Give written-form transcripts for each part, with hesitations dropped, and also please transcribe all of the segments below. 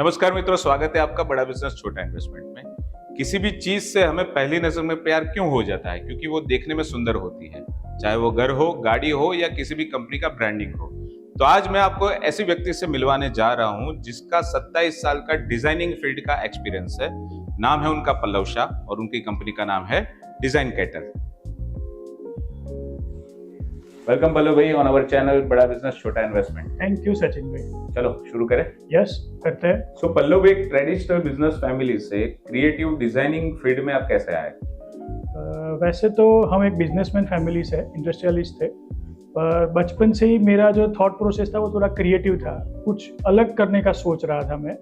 नमस्कार मित्रों, स्वागत है आपका बड़ा बिजनेस छोटा इन्वेस्टमेंट में। किसी भी चीज से हमें पहली नजर में प्यार क्यों हो जाता है? क्योंकि वो देखने में सुंदर होती है, चाहे वो घर हो, गाड़ी हो या किसी भी कंपनी का ब्रांडिंग हो। तो आज मैं आपको ऐसे व्यक्ति से मिलवाने जा रहा हूं जिसका 27 साल का डिजाइनिंग फील्ड का एक्सपीरियंस है। नाम है उनका पल्लव शाह और उनकी कंपनी का नाम है डिजाइन कैटल। वेलकम पल्लव भाई ऑन आवर चैनल बड़ा बिजनेस छोटा इन्वेस्टमेंट। थैंक यू सचिन भाई। चलो शुरू करें। यस करते हैं। सो पल्लव, एक ट्रेडिशनल बिजनेस फैमिली से क्रिएटिव डिजाइनिंग फील्ड में आप कैसे आए? वैसे तो हम एक बिजनेसमैन फैमिली से इंडस्ट्रियलिस्ट थे, पर बचपन से ही मेरा जो थॉट प्रोसेस था वो थोड़ा क्रिएटिव था। कुछ अलग करने का सोच रहा था मैं।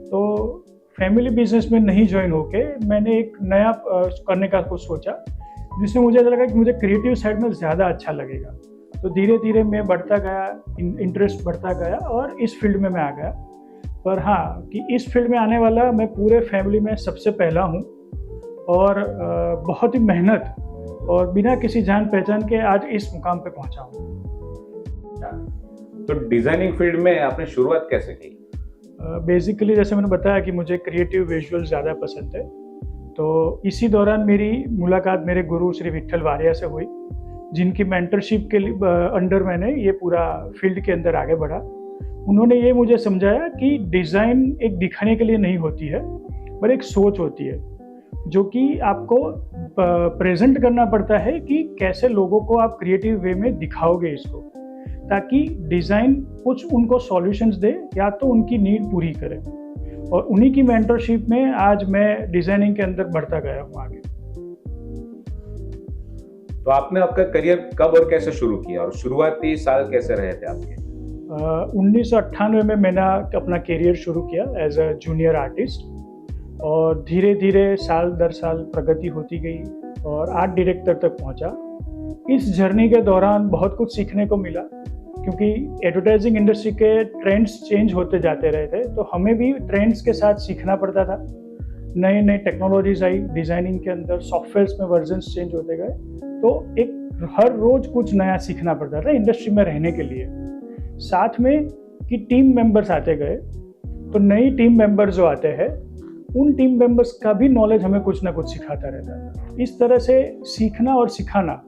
तो फैमिली बिजनेस में नहीं ज्वाइन होके मैंने एक नया करने का कुछ सोचा, जिसमें मुझे लगा कि मुझे क्रिएटिव साइड में ज़्यादा अच्छा लगेगा। तो धीरे धीरे मैं बढ़ता गया, इंटरेस्ट बढ़ता गया और इस फील्ड में मैं आ गया। पर हाँ, कि इस फील्ड में आने वाला मैं पूरे फैमिली में सबसे पहला हूँ और बहुत ही मेहनत और बिना किसी जान पहचान के आज इस मुकाम पे पहुँचा हूँ। तो डिजाइनिंग फील्ड में आपने शुरुआत कैसे की? बेसिकली जैसे मैंने बताया कि मुझे क्रिएटिव विजुअल ज़्यादा पसंद है। तो इसी दौरान मेरी मुलाकात मेरे गुरु श्री विट्ठल वारिया से हुई, जिनकी मेंटरशिप के अंडर मैंने ये पूरा फील्ड के अंदर आगे बढ़ा। उन्होंने ये मुझे समझाया कि डिज़ाइन एक दिखाने के लिए नहीं होती है, पर एक सोच होती है, जो कि आपको प्रेजेंट करना पड़ता है कि कैसे लोगों को आप क्रिएटिव वे में दिखाओगे इसको, ताकि डिज़ाइन कुछ उनको सॉल्यूशंस दे या तो उनकी नीड पूरी करे। और उन्हीं की मेंटरशिप में आज मैं डिज़ाइनिंग के अंदर बढ़ता गया हूँ आगे। तो आपने आपका करियर कब और कैसे शुरू किया और शुरुआती साल कैसे रहे थे आपके? 1998 में मैंने अपना करियर शुरू किया एज अ जूनियर आर्टिस्ट, और धीरे धीरे साल दर साल प्रगति होती गई और आर्ट डायरेक्टर तक पहुंचा। इस जर्नी के दौरान बहुत कुछ सीखने को मिला, क्योंकि एडवर्टाइजिंग इंडस्ट्री के ट्रेंड्स चेंज होते जाते रहे थे, तो हमें भी ट्रेंड्स के साथ सीखना पड़ता था। नए नए टेक्नोलॉजीज आई डिज़ाइनिंग के अंदर, सॉफ्टवेयर्स में वर्जन्स चेंज होते गए, तो एक हर रोज कुछ नया सीखना पड़ता था इंडस्ट्री में रहने के लिए। साथ में कि टीम मेंबर्स आते गए, तो नई टीम मेंबर्स जो आते हैं उन टीम मेंबर्स का भी नॉलेज हमें कुछ ना कुछ सिखाता रहता था। इस तरह से सीखना और सिखाना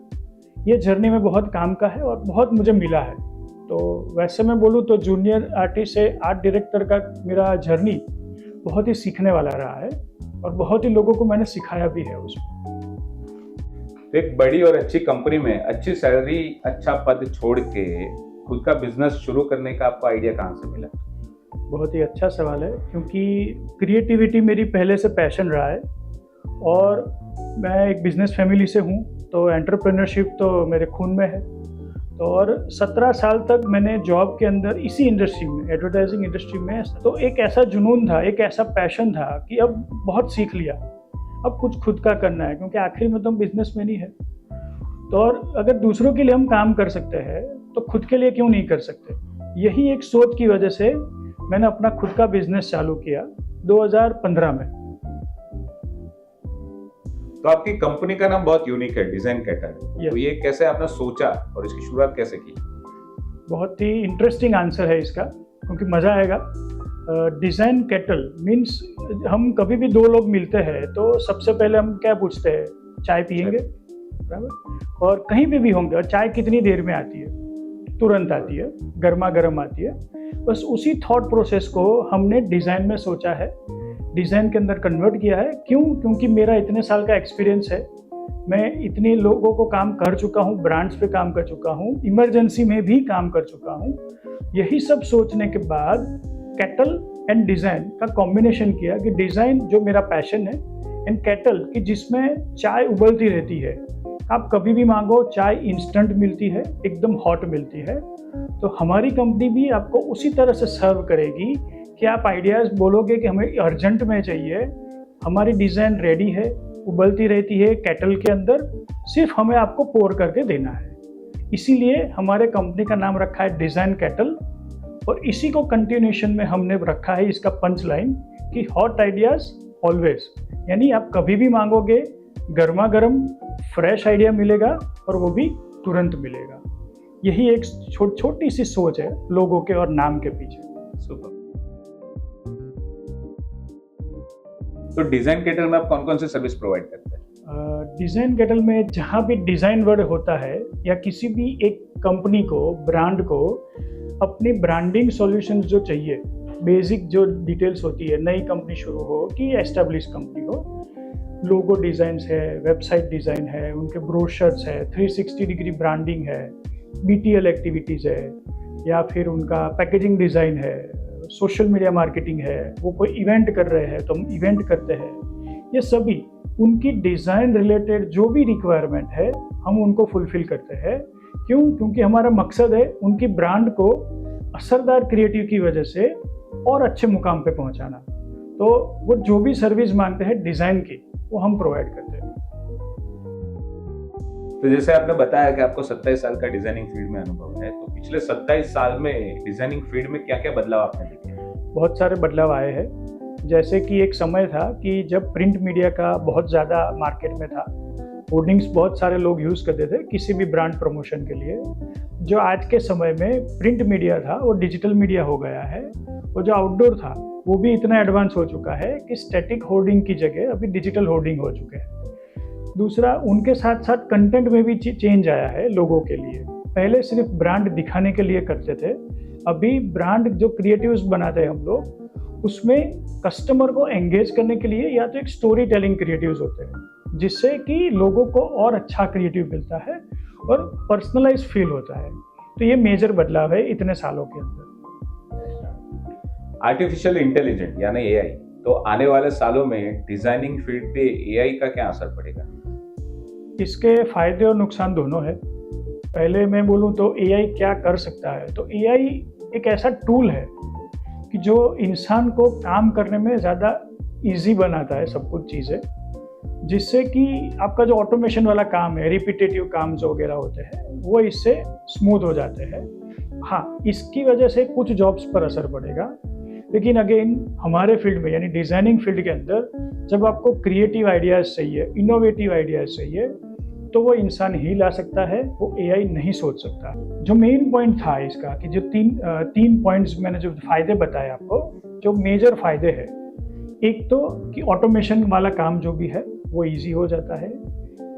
ये जर्नी में बहुत काम का है और बहुत मुझे मिला है। तो वैसे मैं बोलूँ तो जूनियर आर्टिस्ट से आर्ट डायरेक्टर का मेरा जर्नी बहुत ही सीखने वाला रहा है और बहुत ही लोगों को मैंने सिखाया भी है उसमें। एक बड़ी और अच्छी कंपनी में अच्छी सैलरी, अच्छा पद छोड़ के खुद का बिजनेस शुरू करने का आपको आइडिया कहाँ से मिला? बहुत ही अच्छा सवाल है, क्योंकि क्रिएटिविटी मेरी पहले से पैशन रहा है और मैं एक बिजनेस फैमिली से हूँ, तो एंटरप्रेन्योरशिप तो मेरे खून में है। तो और 17 साल तक मैंने जॉब के अंदर इसी इंडस्ट्री में, एडवर्टाइजिंग इंडस्ट्री में, तो एक ऐसा जुनून था, एक ऐसा पैशन था कि अब बहुत सीख लिया, अब कुछ खुद का करना है, क्योंकि आखिर में तो हम बिजनेसमैन ही है। तो और अगर दूसरों के लिए हम काम कर सकते हैं तो खुद के लिए क्यों नहीं कर सकते? यही एक सोच की वजह से मैंने अपना खुद का बिजनेस चालू किया 2015 में। तो आपकी कंपनी का नाम बहुत यूनिक है, डिजाइन कैटल। तो ये कैसे आपने सोचा और इसकी शुरुआत कैसे की? बहुत ही इंटरेस्टिंग आंसर है इसका, क्योंकि मज़ा आएगा। डिज़ाइन कैटल मीन्स हम कभी भी दो लोग मिलते हैं तो सबसे पहले हम क्या पूछते हैं, चाय पियेंगे, बराबर? और कहीं पे भी होंगे, और चाय कितनी देर में आती है? तुरंत आती है, गर्मा गर्म आती है। बस उसी थॉट प्रोसेस को हमने डिज़ाइन में सोचा है, डिज़ाइन के अंदर कन्वर्ट किया है। क्यों? क्योंकि मेरा इतने साल का एक्सपीरियंस है, मैं इतने लोगों को काम कर चुका हूँ, ब्रांड्स पे काम कर चुका हूँ, इमरजेंसी में भी काम कर चुका हूँ। यही सब सोचने के बाद कैटल एंड डिज़ाइन का कॉम्बिनेशन किया कि डिज़ाइन जो मेरा पैशन है एंड कैटल कि जिसमें चाय उबलती रहती है, आप कभी भी मांगो चाय इंस्टेंट मिलती है, एकदम हॉट मिलती है। तो हमारी कंपनी भी आपको उसी तरह से सर्व करेगी कि आप आइडियाज़ बोलोगे कि हमें अर्जेंट में चाहिए, हमारी डिज़ाइन रेडी है, उबलती रहती है कैटल के अंदर, सिर्फ हमें आपको पोर करके देना है। इसीलिए हमारे कंपनी का नाम रखा है डिज़ाइन कैटल, और इसी को कंटिन्यूएशन में हमने रखा है इसका पंच लाइन कि हॉट आइडियाज़ ऑलवेज, यानी आप कभी भी मांगोगे गर्मा गर्म फ्रेश आइडिया मिलेगा और वो भी तुरंत मिलेगा। यही एक छोटी सी सोच है लोगों के और नाम के पीछे। सुपर। तो डिजाइन कैटल में आप कौन कौन से सर्विस प्रोवाइड करते हैं? डिज़ाइन कैटल में जहाँ भी डिज़ाइन वर्ड होता है या किसी भी एक कंपनी को, ब्रांड को अपनी ब्रांडिंग सॉल्यूशंस जो चाहिए, बेसिक जो डिटेल्स होती है, नई कंपनी शुरू हो कि एस्टेब्लिश कंपनी हो, लोगो डिज़ाइंस है, वेबसाइट डिज़ाइन है, उनके ब्रोशर्स है, 360 डिग्री ब्रांडिंग है, BTL एक्टिविटीज़ है, या फिर उनका पैकेजिंग डिज़ाइन है, सोशल मीडिया मार्केटिंग है, वो कोई इवेंट कर रहे हैं तो हम इवेंट करते हैं, ये सभी उनकी डिज़ाइन रिलेटेड जो भी रिक्वायरमेंट है हम उनको फुलफिल करते हैं। क्यों? क्योंकि हमारा मकसद है उनकी ब्रांड को असरदार क्रिएटिव की वजह से और अच्छे मुकाम पे पहुंचाना। तो वो जो भी सर्विस मांगते हैं डिज़ाइन की, वो हम प्रोवाइड करते हैं। तो जैसे आपने बताया कि आपको 27 साल का डिजाइनिंग फील्ड में अनुभव है, तो पिछले 27 साल में डिजाइनिंग फील्ड में क्या क्या बदलाव आपने देखे? बहुत सारे बदलाव आए हैं। जैसे कि एक समय था कि जब प्रिंट मीडिया का बहुत ज़्यादा मार्केट में था, होर्डिंग्स बहुत सारे लोग यूज़ करते थे किसी भी ब्रांड प्रमोशन के लिए। जो आज के समय में प्रिंट मीडिया था वो डिजिटल मीडिया हो गया है, और जो आउटडोर था वो भी इतना एडवांस हो चुका है कि स्टैटिक होर्डिंग की जगह अभी डिजिटल होर्डिंग हो चुके हैं। दूसरा, उनके साथ साथ कंटेंट में भी चेंज आया है लोगों के लिए। पहले सिर्फ ब्रांड दिखाने के लिए करते थे, अभी ब्रांड जो क्रिएटिव्स बनाते हैं हम लोग, उसमें कस्टमर को एंगेज करने के लिए या तो एक स्टोरी टेलिंग क्रिएटिव्स होते हैं, जिससे कि लोगों को और अच्छा क्रिएटिव मिलता है और पर्सनलाइज फील होता है। तो ये मेजर बदलाव है इतने सालों के अंदर। आर्टिफिशियल इंटेलिजेंस यानी AI, तो आने वाले सालों में डिजाइनिंग फील्ड पे AI का क्या असर पड़ेगा? इसके फायदे और नुकसान दोनों है। पहले मैं बोलूँ तो AI क्या कर सकता है, तो AI एक ऐसा टूल है कि जो इंसान को काम करने में ज़्यादा इजी बनाता है सब कुछ चीज़ें, जिससे कि आपका जो ऑटोमेशन वाला काम है, रिपीटेटिव काम जो वगैरह होते हैं, वो इससे स्मूथ हो जाते हैं। हाँ, इसकी वजह से कुछ जॉब्स पर असर पड़ेगा, लेकिन अगेन हमारे फील्ड में यानी डिज़ाइनिंग फील्ड के अंदर जब आपको क्रिएटिव आइडियाज़ चाहिए, इनोवेटिव आइडियाज़ चाहिए, तो वो इंसान ही ला सकता है, वो AI नहीं सोच सकता। जो मेन पॉइंट था इसका कि जो तीन पॉइंट्स मैंने जो फायदे बताए आपको, जो मेजर फायदे हैं, एक तो कि ऑटोमेशन वाला काम जो भी है वो इजी हो जाता है।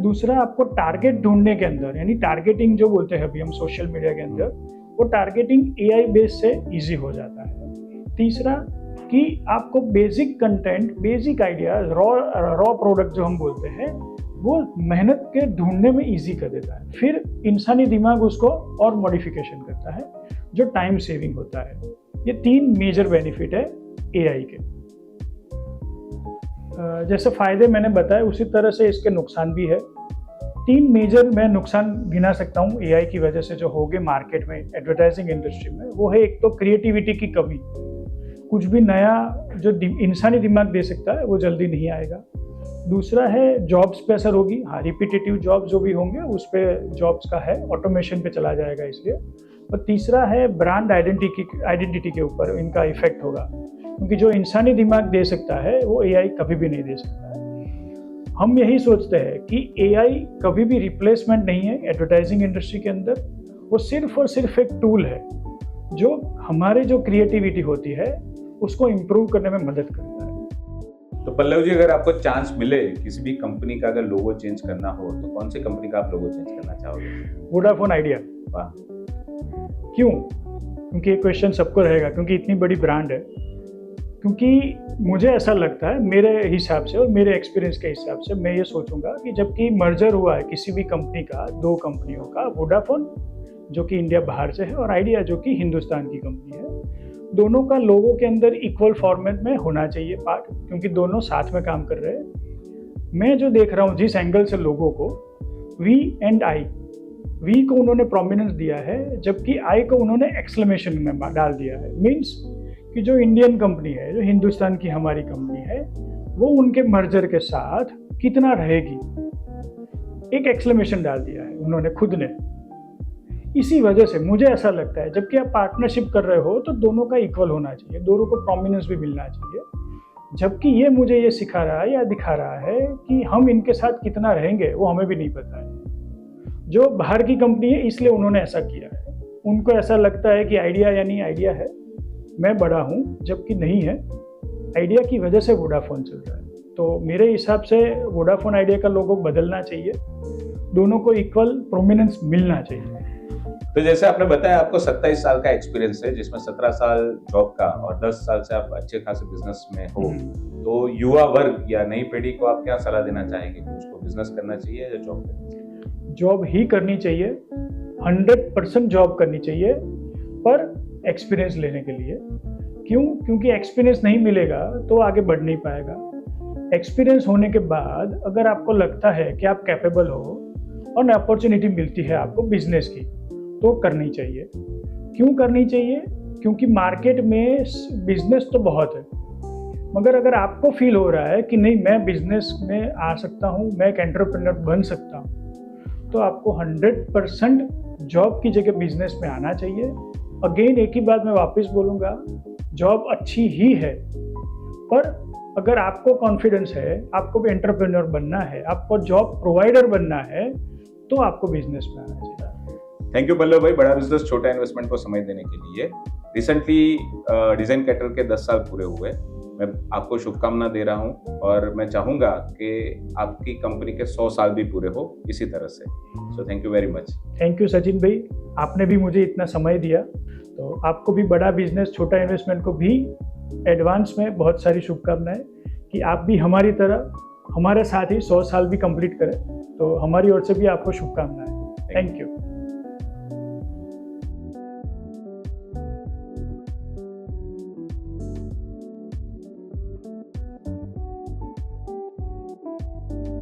दूसरा, आपको टारगेट ढूंढने के अंदर यानी टारगेटिंग जो बोलते हैं अभी हम सोशल मीडिया के अंदर, वो टारगेटिंग AI बेस से इजी हो जाता है। तीसरा कि आपको basic content, basic ideas, raw product जो हम बोलते हैं, वो मेहनत के ढूंढने में इजी कर देता है। फिर इंसानी दिमाग उसको और मॉडिफिकेशन करता है, जो टाइम सेविंग होता है। ये 3 मेजर बेनिफिट है AI के। जैसे फायदे मैंने बताए, उसी तरह से इसके नुकसान भी है। 3 मेजर मैं नुकसान गिना सकता हूँ AI की वजह से जो हो गए मार्केट में, एडवर्टाइजिंग इंडस्ट्री में। वो है, एक तो क्रिएटिविटी की कमी, कुछ भी नया जो इंसानी दिमाग दे सकता है वो जल्दी नहीं आएगा। दूसरा है जॉब्स पे असर होगी। हाँ, रिपीटेटिव जॉब जो भी होंगे उस पे जॉब्स का है, ऑटोमेशन पे चला जाएगा इसलिए। और तीसरा है ब्रांड आइडेंटिटी के ऊपर इनका इफेक्ट होगा, क्योंकि जो इंसानी दिमाग दे सकता है वो AI कभी भी नहीं दे सकता है। हम यही सोचते हैं कि AI कभी भी रिप्लेसमेंट नहीं है एडवर्टाइजिंग इंडस्ट्री के अंदर, वो सिर्फ और सिर्फ एक टूल है जो हमारे जो क्रिएटिविटी होती है उसको इम्प्रूव करने में मदद करता है। तो पल्लव जी, अगर आपको चांस मिले किसी भी कंपनी का अगर लोगो चेंज करना हो, तो कौन सी कंपनी का आप लोगो चेंज करना चाहोगे? Vodafone idea. वाह! क्यों? क्योंकि ये क्वेश्चन सबको रहेगा, क्योंकि इतनी बड़ी ब्रांड है। क्योंकि मुझे ऐसा लगता है, मेरे हिसाब से और मेरे एक्सपीरियंस के हिसाब से मैं ये सोचूंगा कि जबकि मर्जर हुआ है किसी भी कंपनी का, 2 कंपनियों का, वोडाफोन जो कि इंडिया बाहर से है और आइडिया जो कि हिंदुस्तान की कंपनी है, दोनों का लोगो के अंदर इक्वल फॉर्मेट में होना चाहिए पार्ट, क्योंकि दोनों साथ में काम कर रहे हैं। मैं जो देख रहा हूँ जिस एंगल से लोगों को, V एंड I, V को उन्होंने प्रोमिनेंस दिया है, जबकि I को उन्होंने एक्सक्लेमेशन में डाल दिया है। मीन्स कि जो इंडियन कंपनी है, जो हिंदुस्तान की हमारी कंपनी है, वो उनके मर्जर के साथ कितना रहेगी, एक एक्सक्लेमेशन डाल दिया है उन्होंने खुद ने। इसी वजह से मुझे ऐसा लगता है, जबकि आप पार्टनरशिप कर रहे हो तो दोनों का इक्वल होना चाहिए, दोनों को प्रोमिनेंस भी मिलना चाहिए। जबकि ये मुझे ये सिखा रहा है या दिखा रहा है कि हम इनके साथ कितना रहेंगे वो हमें भी नहीं पता है। जो बाहर की कंपनी है इसलिए उन्होंने ऐसा किया है, उनको ऐसा लगता है कि आइडिया यानी आइडिया है, मैं बड़ा हूँ, जबकि नहीं है। आइडिया की वजह से वोडाफोन चल रहा है। तो मेरे हिसाब से वोडाफोन आइडिया का लोगो बदलना चाहिए, दोनों को इक्वल प्रोमिनेंस मिलना चाहिए। तो जैसे आपने बताया आपको 27 साल का एक्सपीरियंस है, जिसमें 17 साल जॉब का और 10 साल से आप अच्छे खासे बिजनेस में हो, तो युवा वर्ग या नई पीढ़ी को आप क्या सलाह देना चाहेंगे कि उसको बिजनेस करना चाहिए या जॉब करना चाहिए? जॉब ही करनी चाहिए, 100% जॉब करनी चाहिए, पर एक्सपीरियंस लेने के लिए। क्यों? क्योंकि एक्सपीरियंस नहीं मिलेगा तो आगे बढ़ नहीं पाएगा। एक्सपीरियंस होने के बाद अगर आपको लगता है कि आप कैपेबल हो और अपॉर्चुनिटी मिलती है आपको बिजनेस की, तो करनी चाहिए। क्यों करनी चाहिए? क्योंकि मार्केट में बिजनेस तो बहुत है, मगर अगर आपको फील हो रहा है कि नहीं मैं बिजनेस में आ सकता हूँ, मैं एक एंटरप्रेन्योर बन सकता हूँ, तो आपको 100% जॉब की जगह बिजनेस में आना चाहिए। अगेन एक ही बात मैं वापस बोलूँगा, जॉब अच्छी ही है, पर अगर आपको कॉन्फिडेंस है, आपको भी एंटरप्रेन्योर बनना है, आपको जॉब प्रोवाइडर बनना है, तो आपको बिजनेस में आना चाहिए। थैंक यू पल्लव भाई, बड़ा बिजनेस छोटा इन्वेस्टमेंट को समय देने के लिए। रिसेंटली डिजाइन कैटल के 10 साल पूरे हुए, मैं आपको शुभकामना दे रहा हूं और मैं चाहूंगा कि आपकी कंपनी के 100 साल भी पूरे हो इसी तरह से। So thank you very much. Thank you Sachin भाई, आपने भी मुझे इतना समय दिया, तो आपको भी बड़ा बिजनेस छोटा इन्वेस्टमेंट को भी एडवांस में बहुत सारी शुभकामनाएं कि आप भी हमारी तरह हमारे साथ ही 100 साल भी कंप्लीट करें। तो हमारी ओर से भी आपको शुभकामनाएं। Thank you.